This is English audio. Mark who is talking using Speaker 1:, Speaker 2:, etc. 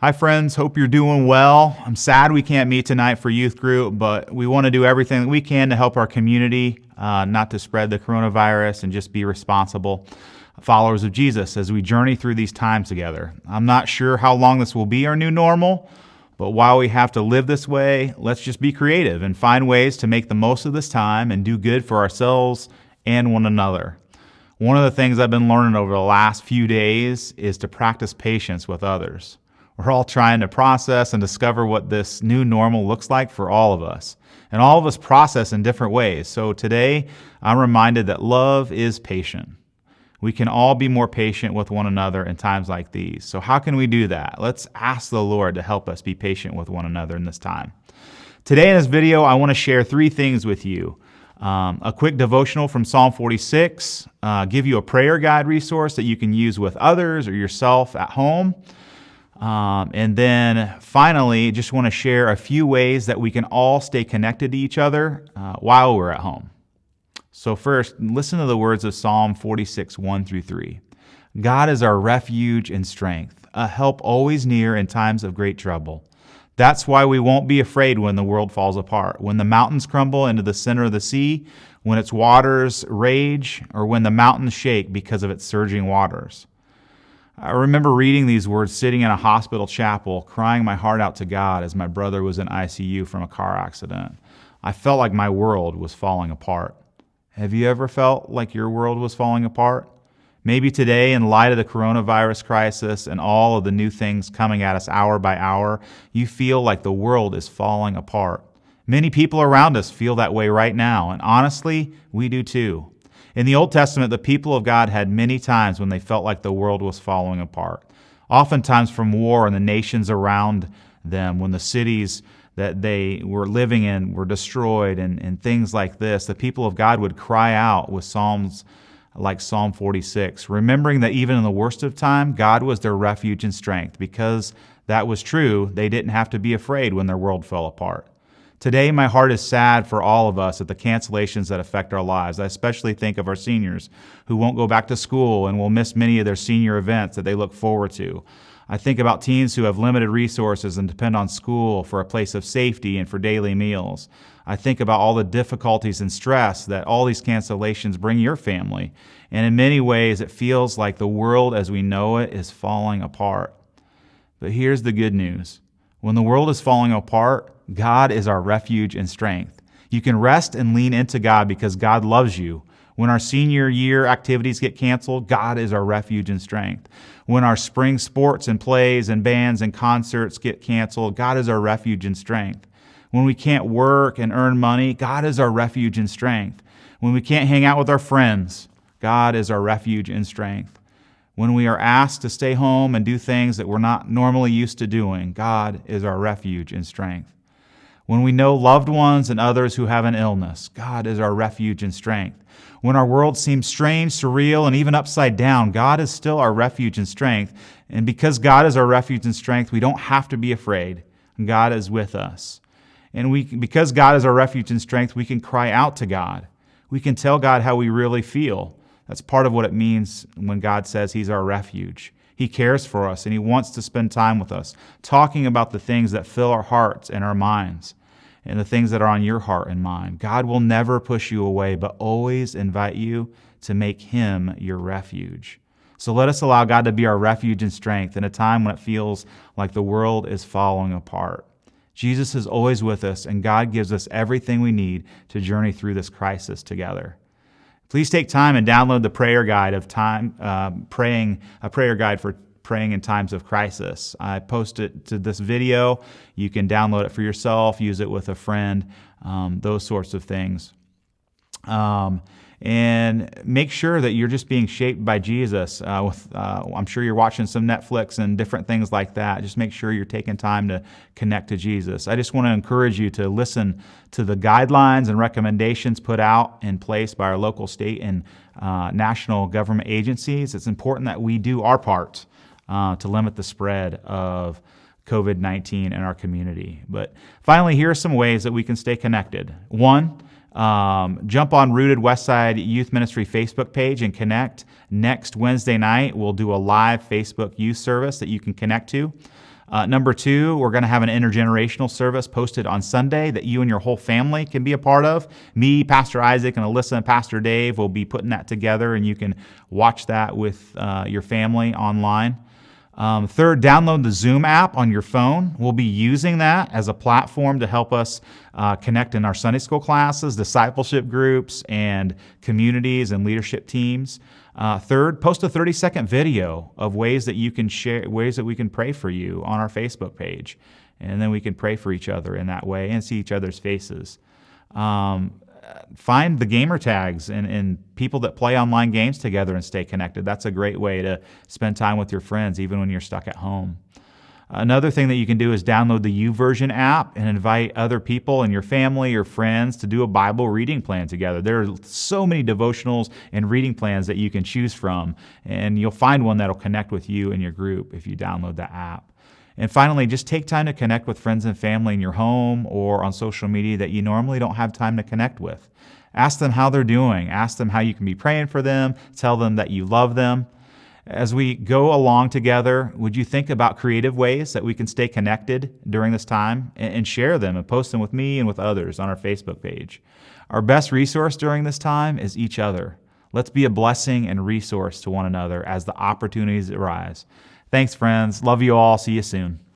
Speaker 1: Hi friends, hope you're doing well. I'm sad we can't meet tonight for youth group, but we want to do everything that we can to help our community not to spread the coronavirus and just be responsible followers of Jesus as we journey through these times together. I'm not sure how long this will be our new normal, but while we have to live this way, let's just be creative and find ways to make the most of this time and do good for ourselves and one another. One of the things I've been learning over the last few days is to practice patience with others. We're all trying to process and discover what this new normal looks like for all of us. And all of us process in different ways. So today, I'm reminded that love is patient. We can all be more patient with one another in times like these. So how can we do that? Let's ask the Lord to help us be patient with one another in this time. Today in this video, I want to share 3 things with you. A quick devotional from Psalm 46, give you a prayer guide resource that you can use with others or yourself at home. And then finally, just want to share a few ways that we can all stay connected to each other while we're at home. So first, listen to the words of Psalm 46, 1-3. God is our refuge and strength, a help always near in times of great trouble. That's why we won't be afraid when the world falls apart, when the mountains crumble into the center of the sea, when its waters rage, or when the mountains shake because of its surging waters. I remember reading these words sitting in a hospital chapel, crying my heart out to God as my brother was in ICU from a car accident. I felt like my world was falling apart. Have you ever felt like your world was falling apart? Maybe today, in light of the coronavirus crisis and all of the new things coming at us hour by hour, you feel like the world is falling apart. Many people around us feel that way right now, and honestly, we do too. In the Old Testament, the people of God had many times when they felt like the world was falling apart. Oftentimes from war and the nations around them, when the cities that they were living in were destroyed and things like this, the people of God would cry out with psalms like Psalm 46, remembering that even in the worst of time, God was their refuge and strength. Because that was true, they didn't have to be afraid when their world fell apart. Today, my heart is sad for all of us at the cancellations that affect our lives. I especially think of our seniors who won't go back to school and will miss many of their senior events that they look forward to. I think about teens who have limited resources and depend on school for a place of safety and for daily meals. I think about all the difficulties and stress that all these cancellations bring your family. And in many ways, it feels like the world as we know it is falling apart. But here's the good news. When the world is falling apart, God is our refuge and strength. You can rest and lean into God because God loves you. When our senior year activities get canceled, God is our refuge and strength. When our spring sports and plays and bands and concerts get canceled, God is our refuge and strength. When we can't work and earn money, God is our refuge and strength. When we can't hang out with our friends, God is our refuge and strength. When we are asked to stay home and do things that we're not normally used to doing, God is our refuge and strength. When we know loved ones and others who have an illness, God is our refuge and strength. When our world seems strange, surreal, and even upside down, God is still our refuge and strength. And because God is our refuge and strength, we don't have to be afraid. God is with us. And because God is our refuge and strength, we can cry out to God. We can tell God how we really feel. That's part of what it means when God says He's our refuge. He cares for us, and He wants to spend time with us, talking about the things that fill our hearts and our minds, and the things that are on your heart and mind. God will never push you away, but always invite you to make Him your refuge. So let us allow God to be our refuge and strength in a time when it feels like the world is falling apart. Jesus is always with us, and God gives us everything we need to journey through this crisis together. Please take time and download the prayer guide of a prayer guide for praying in times of crisis. I posted to this video. You can download it for yourself, use it with a friend, those sorts of things. And make sure that you're just being shaped by Jesus. I'm sure you're watching some Netflix and different things like that. Just make sure you're taking time to connect to Jesus. I just want to encourage you to listen to the guidelines and recommendations put out in place by our local, state, and national government agencies. It's important that we do our part to limit the spread of COVID-19 in our community. But finally, here are some ways that we can stay connected. One, jump on Rooted Westside Youth Ministry Facebook page and connect. Next Wednesday night, we'll do a live Facebook youth service that you can connect to. Number two, we're going to have an intergenerational service posted on Sunday that you and your whole family can be a part of. Me, Pastor Isaac, and Alyssa and Pastor Dave will be putting that together, and you can watch that with your family online. Third, download the Zoom app on your phone. We'll be using that as a platform to help us connect in our Sunday school classes, discipleship groups, and communities and leadership teams. Third, post a 30-second video of ways that you can share, ways that we can pray for you on our Facebook page. And then we can pray for each other in that way and see each other's faces. Find the gamer tags and people that play online games together and stay connected. That's a great way to spend time with your friends, even when you're stuck at home. Another thing that you can do is download the YouVersion app and invite other people in your family or friends to do a Bible reading plan together. There are so many devotionals and reading plans that you can choose from, and you'll find one that'll connect with you and your group if you download the app. And finally, just take time to connect with friends and family in your home or on social media that you normally don't have time to connect with. Ask them how they're doing. Ask them how you can be praying for them. Tell them that you love them. As we go along together, would you think about creative ways that we can stay connected during this time and share them and post them with me and with others on our Facebook page? Our best resource during this time is each other. Let's be a blessing and resource to one another as the opportunities arise. Thanks, friends. Love you all. See you soon.